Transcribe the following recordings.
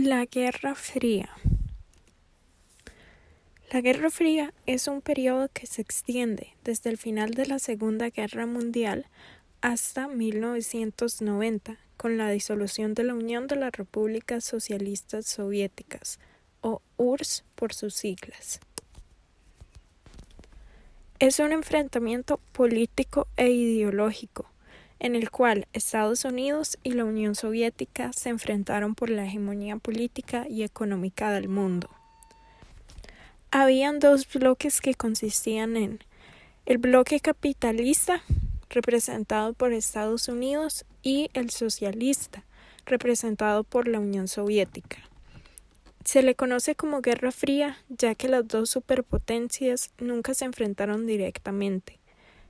La Guerra Fría. La Guerra Fría es un periodo que se extiende desde el final de la Segunda Guerra Mundial hasta 1990, con la disolución de la Unión de las Repúblicas Socialistas Soviéticas, o URSS por sus siglas. Es un enfrentamiento político e ideológico, en el cual Estados Unidos y la Unión Soviética se enfrentaron por la hegemonía política y económica del mundo. Habían dos bloques que consistían en el bloque capitalista, representado por Estados Unidos, y el socialista, representado por la Unión Soviética. Se le conoce como Guerra Fría, ya que las dos superpotencias nunca se enfrentaron directamente.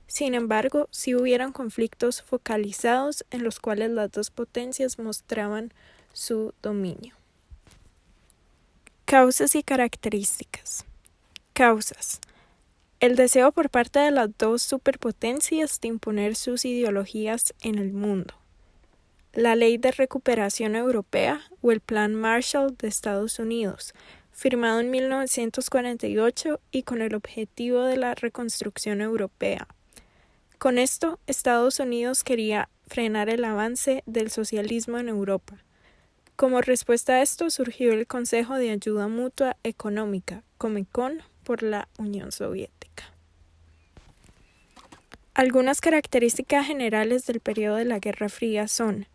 Sin embargo, sí hubieron conflictos focalizados en los cuales las dos potencias mostraban su dominio. Causas y características. Causas. El deseo por parte de las dos superpotencias de imponer sus ideologías en el mundo. La Ley de Recuperación Europea o el Plan Marshall de Estados Unidos, firmado en 1948 y con el objetivo de la reconstrucción europea. Con esto, Estados Unidos quería frenar el avance del socialismo en Europa. Como respuesta a esto surgió el Consejo de Ayuda Mutua Económica, Comecon, por la Unión Soviética. Algunas características generales del periodo de la Guerra Fría son: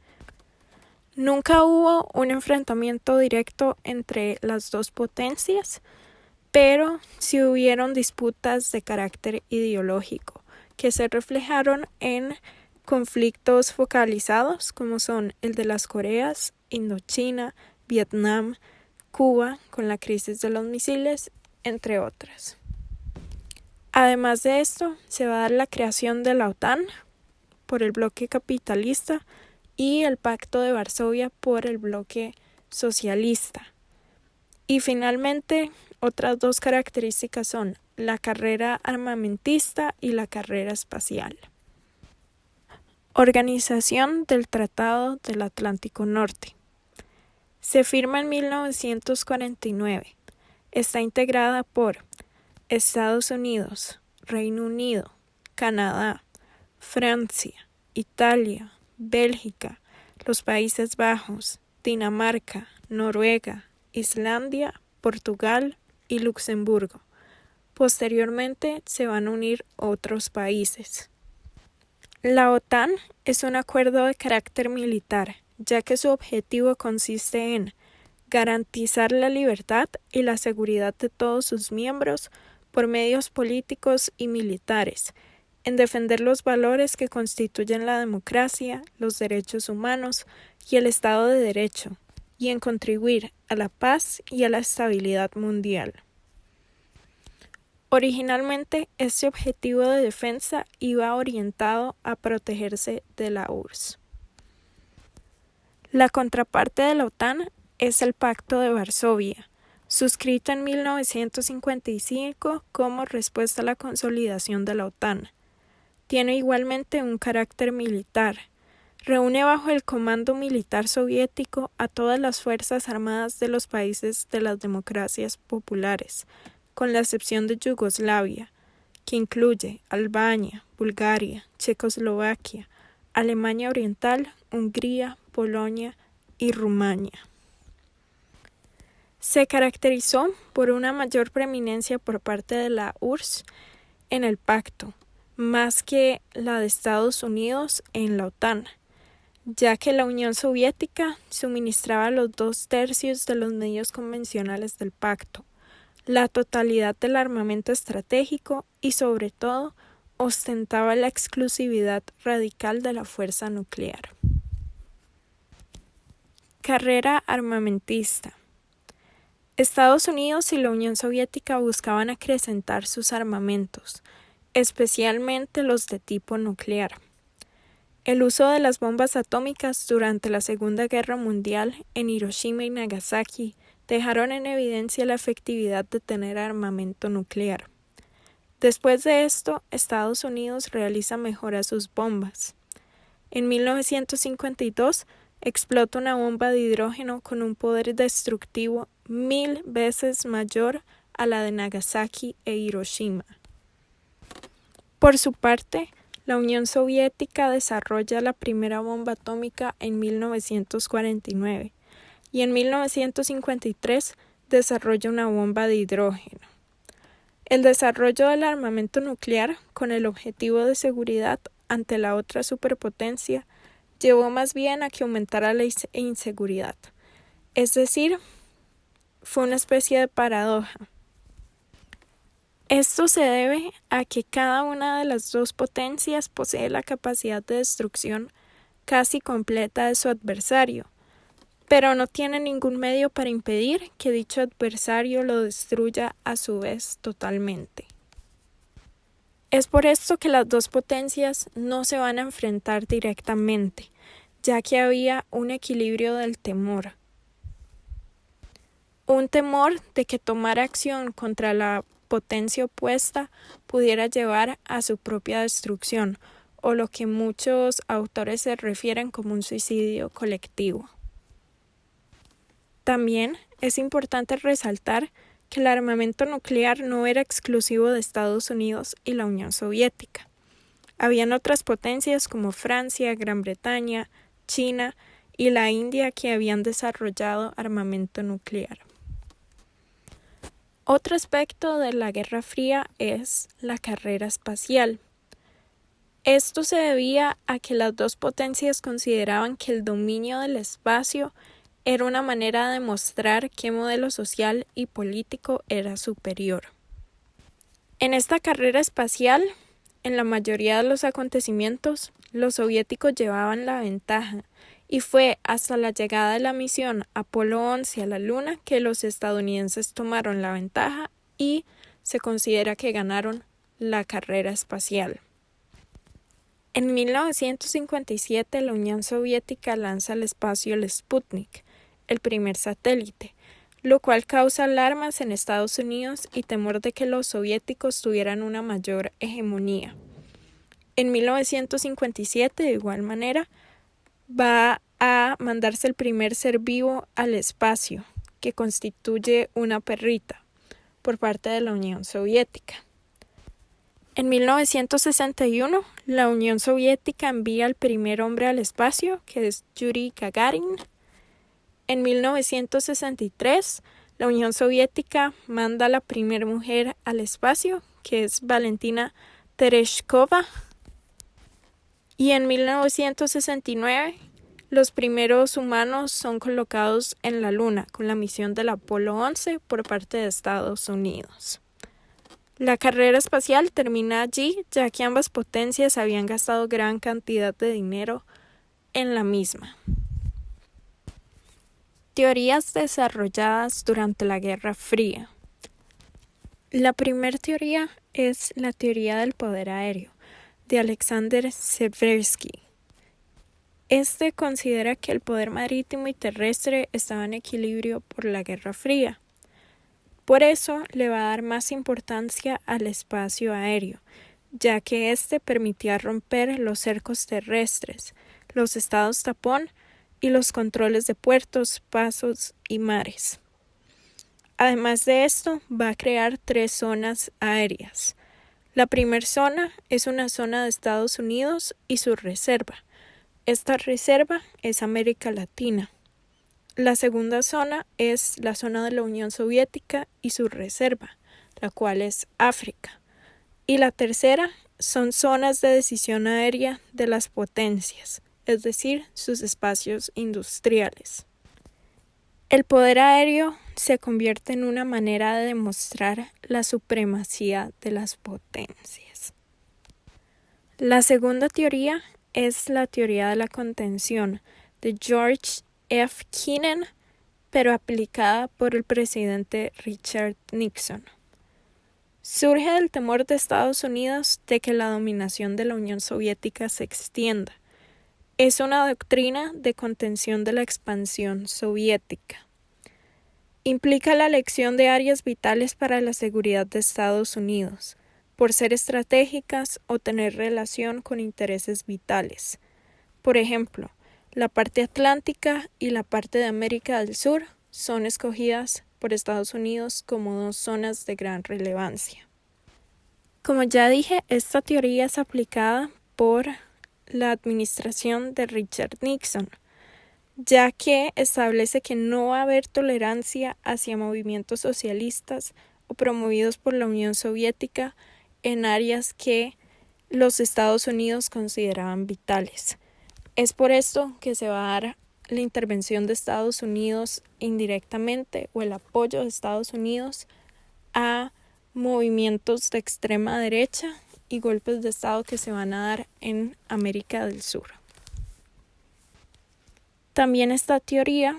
nunca hubo un enfrentamiento directo entre las dos potencias, pero sí hubieron disputas de carácter ideológico, que se reflejaron en conflictos focalizados como son el de las Coreas, Indochina, Vietnam, Cuba con la crisis de los misiles, entre otras. Además de esto, se va a dar la creación de la OTAN por el bloque capitalista y el Pacto de Varsovia por el bloque socialista. Y finalmente, otras dos características son la carrera armamentista y la carrera espacial. Organización del Tratado del Atlántico Norte. Se firma en 1949. Está integrada por Estados Unidos, Reino Unido, Canadá, Francia, Italia, Bélgica, los Países Bajos, Dinamarca, Noruega, Islandia, Portugal y Luxemburgo. Posteriormente se van a unir otros países. La OTAN es un acuerdo de carácter militar, ya que su objetivo consiste en garantizar la libertad y la seguridad de todos sus miembros por medios políticos y militares, en defender los valores que constituyen la democracia, los derechos humanos y el Estado de Derecho, y en contribuir a la paz y a la estabilidad mundial. Originalmente, este objetivo de defensa iba orientado a protegerse de la URSS. La contraparte de la OTAN es el Pacto de Varsovia, suscrito en 1955 como respuesta a la consolidación de la OTAN. Tiene igualmente un carácter militar. Reúne bajo el comando militar soviético a todas las fuerzas armadas de los países de las democracias populares, con la excepción de Yugoslavia, que incluye Albania, Bulgaria, Checoslovaquia, Alemania Oriental, Hungría, Polonia y Rumania. Se caracterizó por una mayor preeminencia por parte de la URSS en el pacto, más que la de Estados Unidos en la OTAN, ya que la Unión Soviética suministraba los 2/3 de los medios convencionales del pacto, la totalidad del armamento estratégico y, sobre todo, ostentaba la exclusividad radical de la fuerza nuclear. Carrera armamentista. Estados Unidos y la Unión Soviética buscaban acrecentar sus armamentos, especialmente los de tipo nuclear. El uso de las bombas atómicas durante la Segunda Guerra Mundial en Hiroshima y Nagasaki dejaron en evidencia la efectividad de tener armamento nuclear. Después de esto, Estados Unidos realiza mejora a sus bombas. En 1952 explota una bomba de hidrógeno con un poder destructivo 1000 veces mayor a la de Nagasaki e Hiroshima. Por su parte, la Unión Soviética desarrolla la primera bomba atómica en 1949 y en 1953 desarrolla una bomba de hidrógeno. El desarrollo del armamento nuclear, con el objetivo de seguridad ante la otra superpotencia, llevó más bien a que aumentara la inseguridad. Es decir, fue una especie de paradoja. Esto se debe a que cada una de las dos potencias posee la capacidad de destrucción casi completa de su adversario, pero no tiene ningún medio para impedir que dicho adversario lo destruya a su vez totalmente. Es por esto que las dos potencias no se van a enfrentar directamente, ya que había un equilibrio del temor. Un temor de que tomar acción contra la potencia opuesta pudiera llevar a su propia destrucción, o lo que muchos autores se refieren como un suicidio colectivo. También es importante resaltar que el armamento nuclear no era exclusivo de Estados Unidos y la Unión Soviética. Habían otras potencias como Francia, Gran Bretaña, China y la India que habían desarrollado armamento nuclear. Otro aspecto de la Guerra Fría es la carrera espacial. Esto se debía a que las dos potencias consideraban que el dominio del espacio era una manera de mostrar qué modelo social y político era superior. En esta carrera espacial, en la mayoría de los acontecimientos, los soviéticos llevaban la ventaja, y fue hasta la llegada de la misión Apolo 11 a la Luna que los estadounidenses tomaron la ventaja y se considera que ganaron la carrera espacial. En 1957 la Unión Soviética lanza al espacio el Sputnik, el primer satélite, lo cual causa alarmas en Estados Unidos y temor de que los soviéticos tuvieran una mayor hegemonía. En 1957, de igual manera, va a mandarse el primer ser vivo al espacio, que constituye una perrita, por parte de la Unión Soviética. En 1961, la Unión Soviética envía al primer hombre al espacio, que es Yuri Gagarin. En 1963, la Unión Soviética manda a la primera mujer al espacio, que es Valentina Tereshkova. Y en 1969, los primeros humanos son colocados en la Luna con la misión del Apolo 11 por parte de Estados Unidos. La carrera espacial termina allí, ya que ambas potencias habían gastado gran cantidad de dinero en la misma. Teorías desarrolladas durante la Guerra Fría. La primera teoría es la teoría del poder aéreo, de Alexander Seversky. Este considera que el poder marítimo y terrestre estaba en equilibrio por la Guerra Fría. Por eso le va a dar más importancia al espacio aéreo, ya que este permitía romper los cercos terrestres, los estados tapón y los controles de puertos, pasos y mares. Además de esto, va a crear 3 zonas aéreas. La primera zona es una zona de Estados Unidos y su reserva. Esta reserva es América Latina. La segunda zona es la zona de la Unión Soviética y su reserva, la cual es África. Y la tercera son zonas de decisión aérea de las potencias, es decir, sus espacios industriales. El poder aéreo se convierte en una manera de demostrar la supremacía de las potencias. La segunda teoría es la teoría de la contención de George F. Kennan, pero aplicada por el presidente Richard Nixon. Surge del temor de Estados Unidos de que la dominación de la Unión Soviética se extienda. Es una doctrina de contención de la expansión soviética. Implica la elección de áreas vitales para la seguridad de Estados Unidos, por ser estratégicas o tener relación con intereses vitales. Por ejemplo, La parte atlántica y la parte de América del Sur son escogidas por Estados Unidos como dos zonas de gran relevancia. Como ya dije, esta teoría es aplicada por la administración de Richard Nixon, ya que establece que no va a haber tolerancia hacia movimientos socialistas o promovidos por la Unión Soviética en áreas que los Estados Unidos consideraban vitales. Es por esto que se va a dar la intervención de Estados Unidos indirectamente o el apoyo de Estados Unidos a movimientos de extrema derecha y golpes de Estado que se van a dar en América del Sur. También esta teoría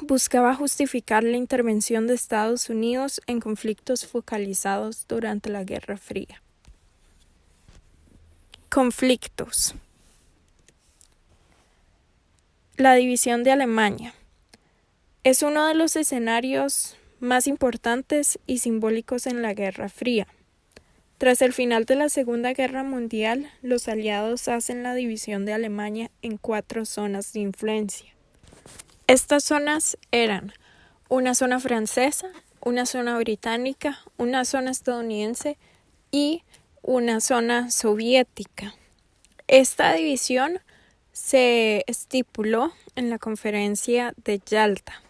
buscaba justificar la intervención de Estados Unidos en conflictos focalizados durante la Guerra Fría. Conflictos. La división de Alemania es uno de los escenarios más importantes y simbólicos en la Guerra Fría. Tras el final de la Segunda Guerra Mundial, los aliados hacen la división de Alemania en 4 zonas de influencia. Estas zonas eran una zona francesa, una zona británica, una zona estadounidense y una zona soviética. Esta división se estipuló en la Conferencia de Yalta.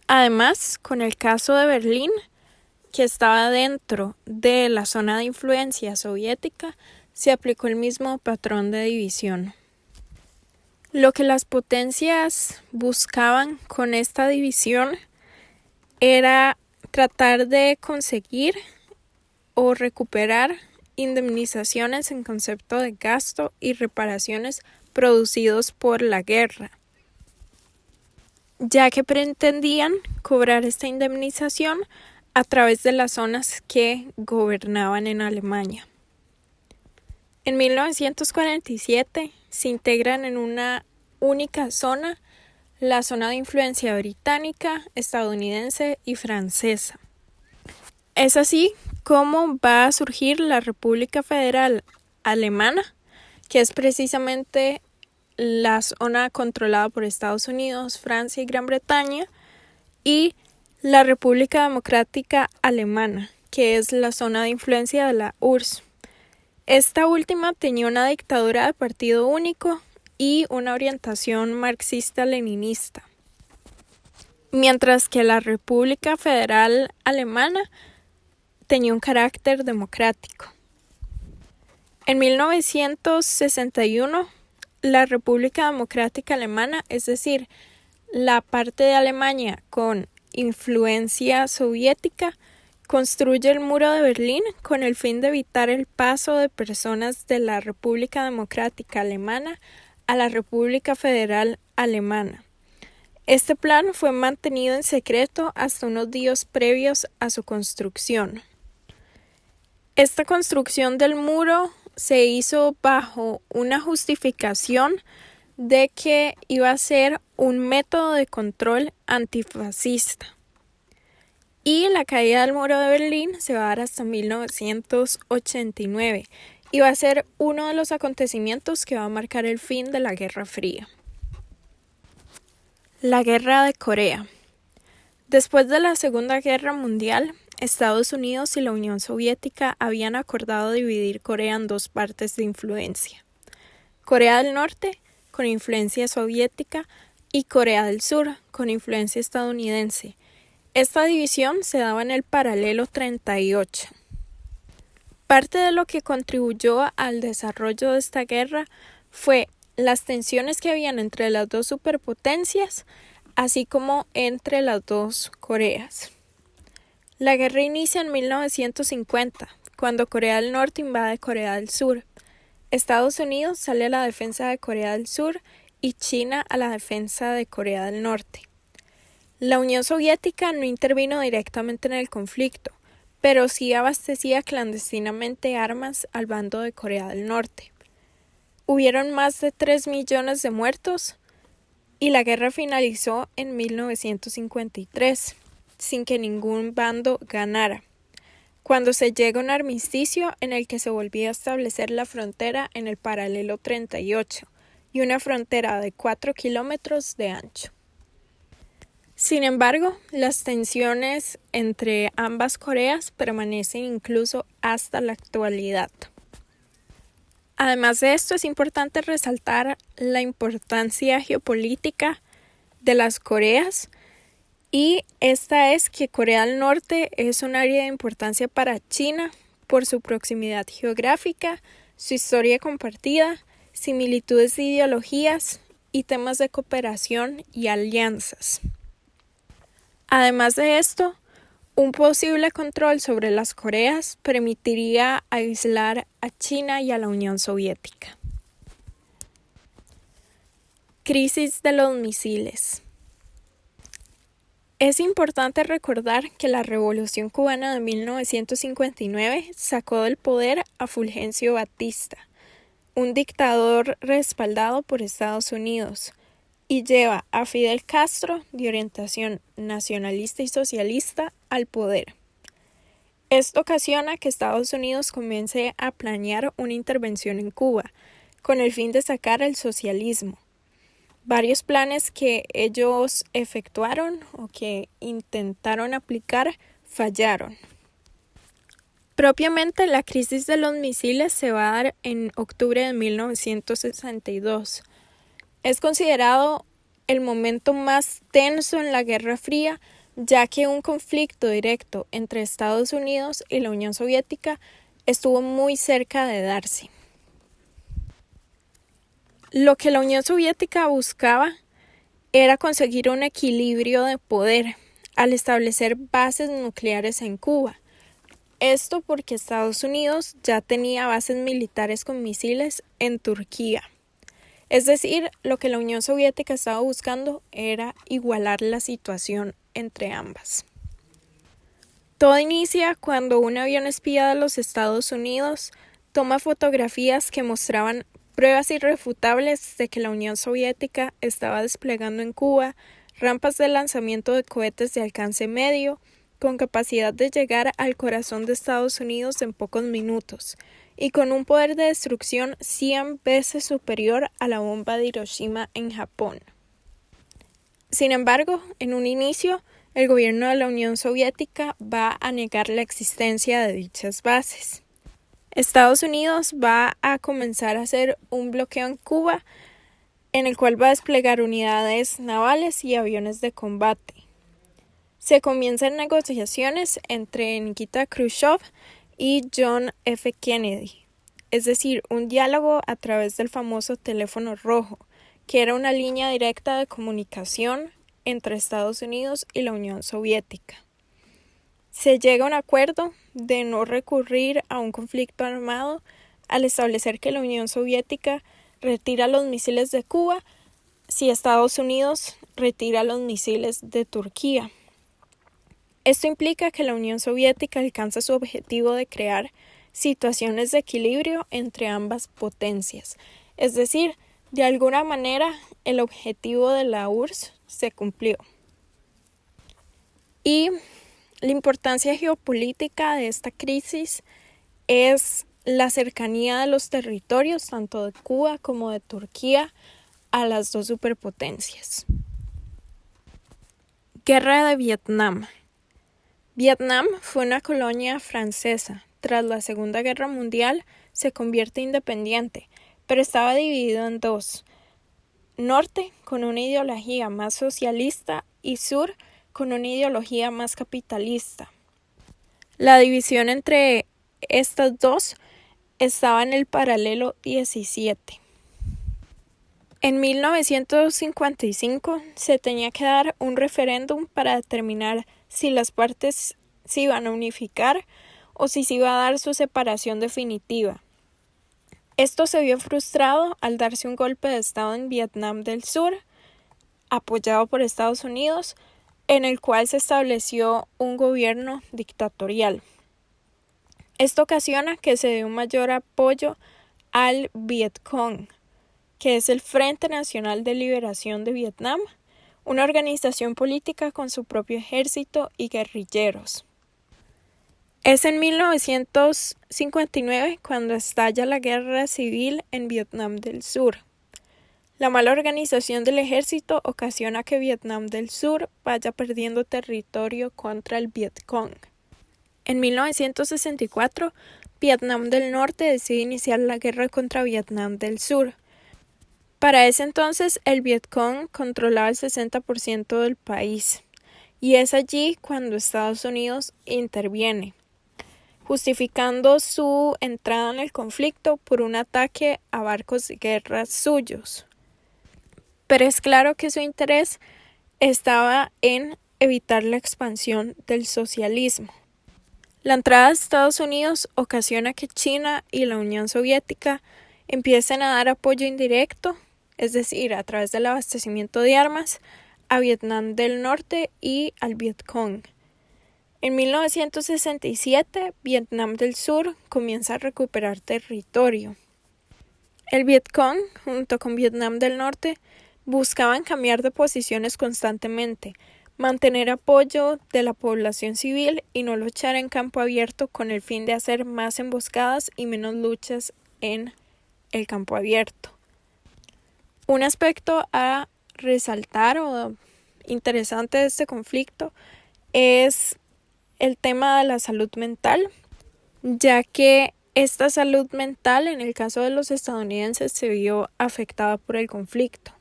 Además, con el caso de Berlín, que estaba dentro de la zona de influencia soviética, se aplicó el mismo patrón de división. Lo que las potencias buscaban con esta división era tratar de conseguir o recuperar indemnizaciones en concepto de gasto y reparaciones producidos por la guerra, ya que pretendían cobrar esta indemnización a través de las zonas que gobernaban en Alemania. En 1947 se integran en una única zona la zona de influencia británica, estadounidense y francesa. Es así como va a surgir la República Federal Alemana, que es precisamente la zona controlada por Estados Unidos, Francia y Gran Bretaña, y la República Democrática Alemana, que es la zona de influencia de la URSS. Esta última tenía una dictadura de partido único y una orientación marxista-leninista, mientras que la República Federal Alemana tenía un carácter democrático. En 1961, la República Democrática Alemana, es decir, la parte de Alemania con influencia soviética, construye el muro de Berlín con el fin de evitar el paso de personas de la República Democrática Alemana a la República Federal Alemana. Este plan fue mantenido en secreto hasta unos días previos a su construcción. Esta construcción del muro se hizo bajo una justificación de que iba a ser un método de control antifascista. Y la caída del muro de Berlín se va a dar hasta 1989 y va a ser uno de los acontecimientos que va a marcar el fin de la Guerra Fría. La Guerra de Corea. Después de la Segunda Guerra Mundial, Estados Unidos y la Unión Soviética habían acordado dividir Corea en 2 partes de influencia: Corea del Norte, con influencia soviética, y Corea del Sur, con influencia estadounidense. Esta división se daba en el paralelo 38. Parte de lo que contribuyó al desarrollo de esta guerra fue las tensiones que habían entre las 2 superpotencias, así como entre las 2 Coreas. La guerra inicia en 1950, cuando Corea del Norte invade Corea del Sur. Estados Unidos sale a la defensa de Corea del Sur y China a la defensa de Corea del Norte. La Unión Soviética no intervino directamente en el conflicto, pero sí abastecía clandestinamente armas al bando de Corea del Norte. Hubieron más de 3 millones de muertos y la guerra finalizó en 1953. Sin que ningún bando ganara, cuando se llega a un armisticio en el que se volvía a establecer la frontera en el paralelo 38, y una frontera de 4 kilómetros de ancho. Sin embargo, las tensiones entre ambas Coreas permanecen incluso hasta la actualidad. Además de esto, es importante resaltar la importancia geopolítica de las Coreas, y esta es que Corea del Norte es un área de importancia para China por su proximidad geográfica, su historia compartida, similitudes de ideologías y temas de cooperación y alianzas. Además de esto, un posible control sobre las Coreas permitiría aislar a China y a la Unión Soviética. Crisis de los misiles. Es importante recordar que la Revolución Cubana de 1959 sacó del poder a Fulgencio Batista, un dictador respaldado por Estados Unidos, y lleva a Fidel Castro, de orientación nacionalista y socialista, al poder. Esto ocasiona que Estados Unidos comience a planear una intervención en Cuba, con el fin de sacar el socialismo. Varios planes que ellos efectuaron o que intentaron aplicar fallaron. Propiamente, la crisis de los misiles se va a dar en octubre de 1962. Es considerado el momento más tenso en la Guerra Fría, ya que un conflicto directo entre Estados Unidos y la Unión Soviética estuvo muy cerca de darse. Lo que la Unión Soviética buscaba era conseguir un equilibrio de poder al establecer bases nucleares en Cuba. Esto porque Estados Unidos ya tenía bases militares con misiles en Turquía. Es decir, lo que la Unión Soviética estaba buscando era igualar la situación entre ambas. Todo inicia cuando un avión espía de los Estados Unidos toma fotografías que mostraban pruebas irrefutables de que la Unión Soviética estaba desplegando en Cuba rampas de lanzamiento de cohetes de alcance medio, con capacidad de llegar al corazón de Estados Unidos en pocos minutos, y con un poder de destrucción 100 veces superior a la bomba de Hiroshima en Japón. Sin embargo, en un inicio, el gobierno de la Unión Soviética va a negar la existencia de dichas bases. Estados Unidos va a comenzar a hacer un bloqueo en Cuba, en el cual va a desplegar unidades navales y aviones de combate. Se comienzan negociaciones entre Nikita Khrushchev y John F. Kennedy, es decir, un diálogo a través del famoso teléfono rojo, que era una línea directa de comunicación entre Estados Unidos y la Unión Soviética. Se llega a un acuerdo de no recurrir a un conflicto armado al establecer que la Unión Soviética retira los misiles de Cuba si Estados Unidos retira los misiles de Turquía. Esto implica que la Unión Soviética alcanza su objetivo de crear situaciones de equilibrio entre ambas potencias. Es decir, de alguna manera el objetivo de la URSS se cumplió. Y la importancia geopolítica de esta crisis es la cercanía de los territorios, tanto de Cuba como de Turquía, a las dos superpotencias. Guerra de Vietnam. Vietnam fue una colonia francesa. Tras la Segunda Guerra Mundial se convierte independiente, pero estaba dividido en dos: norte, con una ideología más socialista, y sur, con una ideología más capitalista. La división entre estas dos estaba en el paralelo 17. En 1955 se tenía que dar un referéndum para determinar si las partes se iban a unificar o si se iba a dar su separación definitiva. Esto se vio frustrado al darse un golpe de estado en Vietnam del Sur, apoyado por Estados Unidos, en el cual se estableció un gobierno dictatorial. Esto ocasiona que se dé un mayor apoyo al Vietcong, que es el Frente Nacional de Liberación de Vietnam, una organización política con su propio ejército y guerrilleros. Es en 1959 cuando estalla la guerra civil en Vietnam del Sur. La mala organización del ejército ocasiona que Vietnam del Sur vaya perdiendo territorio contra el Vietcong. En 1964, Vietnam del Norte decide iniciar la guerra contra Vietnam del Sur. Para ese entonces, el Vietcong controlaba el 60% del país, y es allí cuando Estados Unidos interviene, justificando su entrada en el conflicto por un ataque a barcos de guerra suyos. Pero es claro que su interés estaba en evitar la expansión del socialismo. La entrada de Estados Unidos ocasiona que China y la Unión Soviética empiecen a dar apoyo indirecto, es decir, a través del abastecimiento de armas, a Vietnam del Norte y al Vietcong. En 1967, Vietnam del Sur comienza a recuperar territorio. El Vietcong, junto con Vietnam del Norte, buscaban cambiar de posiciones constantemente, mantener apoyo de la población civil y no luchar en campo abierto con el fin de hacer más emboscadas y menos luchas en el campo abierto. Un aspecto a resaltar o interesante de este conflicto es el tema de la salud mental, ya que esta salud mental en el caso de los estadounidenses se vio afectada por el conflicto.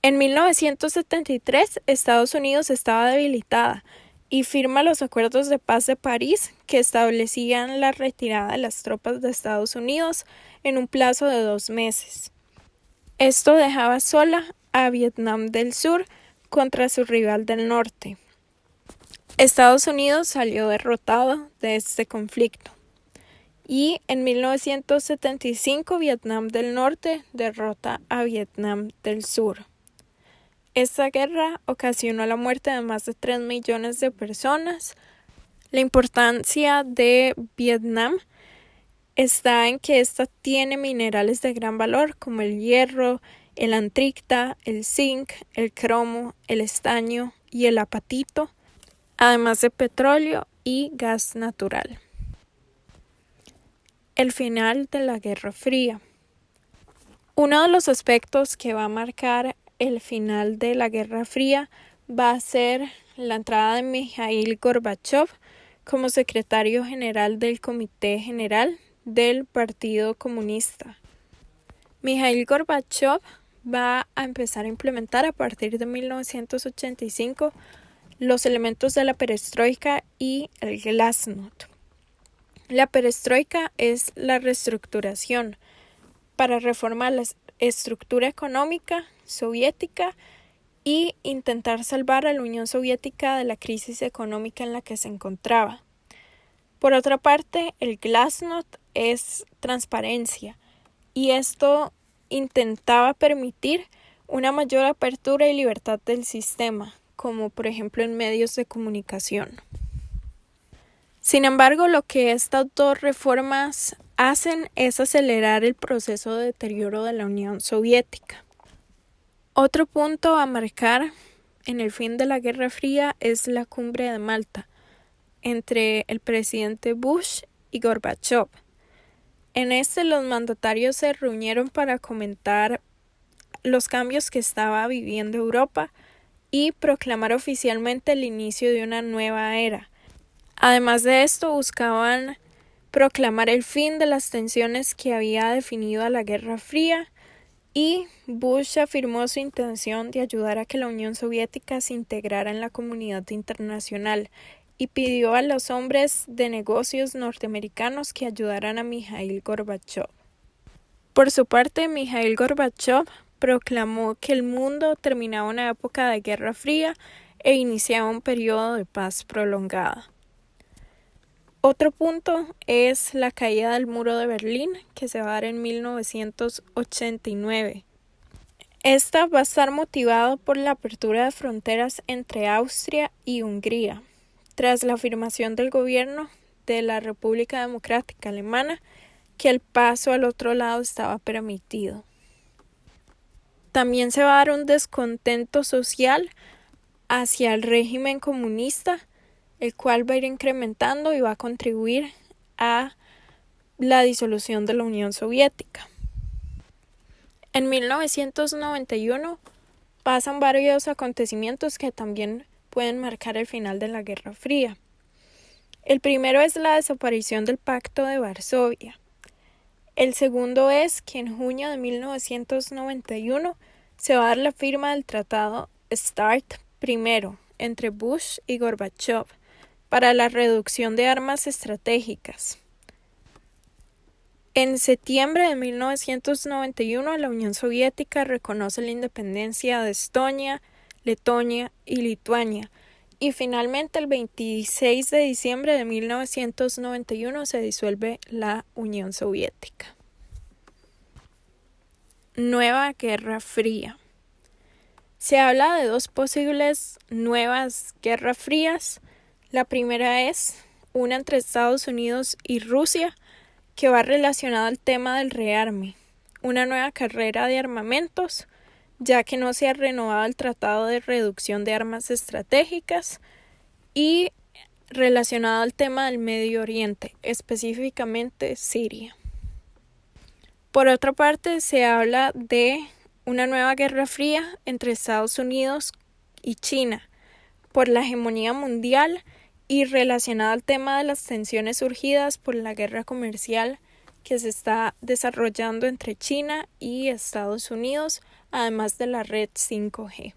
En 1973, Estados Unidos estaba debilitada y firma los acuerdos de paz de París que establecían la retirada de las tropas de Estados Unidos en un plazo de 2 meses. Esto dejaba sola a Vietnam del Sur contra su rival del norte. Estados Unidos salió derrotado de este conflicto y en 1975 Vietnam del Norte derrota a Vietnam del Sur. Esta guerra ocasionó la muerte de más de 3 millones de personas. La importancia de Vietnam está en que esta tiene minerales de gran valor como el hierro, el antricta, el zinc, el cromo, el estaño y el apatito, además de petróleo y gas natural. El final de la Guerra Fría. Uno de los aspectos que va a marcar el final de la Guerra Fría va a ser la entrada de Mikhail Gorbachev como secretario general del Comité General del Partido Comunista. Mikhail Gorbachev va a empezar a implementar a partir de 1985 los elementos de la perestroika y el glasnost. La perestroika es la reestructuración para reformar la estructura económica soviética y intentar salvar a la Unión Soviética de la crisis económica en la que se encontraba. Por otra parte, el glasnost es transparencia y esto intentaba permitir una mayor apertura y libertad del sistema, como por ejemplo en medios de comunicación. Sin embargo, lo que estas dos reformas hacen es acelerar el proceso de deterioro de la Unión Soviética. Otro punto a marcar en el fin de la Guerra Fría es la Cumbre de Malta entre el presidente Bush y Gorbachev. En este los mandatarios se reunieron para comentar los cambios que estaba viviendo Europa y proclamar oficialmente el inicio de una nueva era. Además de esto, buscaban proclamar el fin de las tensiones que había definido a la Guerra Fría y Bush afirmó su intención de ayudar a que la Unión Soviética se integrara en la comunidad internacional y pidió a los hombres de negocios norteamericanos que ayudaran a Mikhail Gorbachev. Por su parte, Mikhail Gorbachev proclamó que el mundo terminaba una época de Guerra Fría e iniciaba un periodo de paz prolongada. Otro punto es la caída del muro de Berlín, que se va a dar en 1989. Esta va a estar motivado por la apertura de fronteras entre Austria y Hungría, tras la afirmación del gobierno de la República Democrática Alemana que el paso al otro lado estaba permitido. También se va a dar un descontento social hacia el régimen comunista, el cual va a ir incrementando y va a contribuir a la disolución de la Unión Soviética. En 1991 pasan varios acontecimientos que también pueden marcar el final de la Guerra Fría. El primero es la desaparición del Pacto de Varsovia. El segundo es que en junio de 1991 se va a dar la firma del Tratado START I entre Bush y Gorbachev para la reducción de armas estratégicas. En septiembre de 1991, la Unión Soviética reconoce la independencia de Estonia, Letonia y Lituania, y finalmente el 26 de diciembre de 1991 se disuelve la Unión Soviética. Nueva Guerra Fría. Se habla de dos posibles nuevas guerras frías. La primera es una entre Estados Unidos y Rusia, que va relacionada al tema del rearme, una nueva carrera de armamentos, ya que no se ha renovado el Tratado de Reducción de Armas Estratégicas, y relacionado al tema del Medio Oriente, específicamente Siria. Por otra parte, se habla de una nueva guerra fría entre Estados Unidos y China por la hegemonía mundial y relacionada al tema de las tensiones surgidas por la guerra comercial que se está desarrollando entre China y Estados Unidos, además de la red 5G.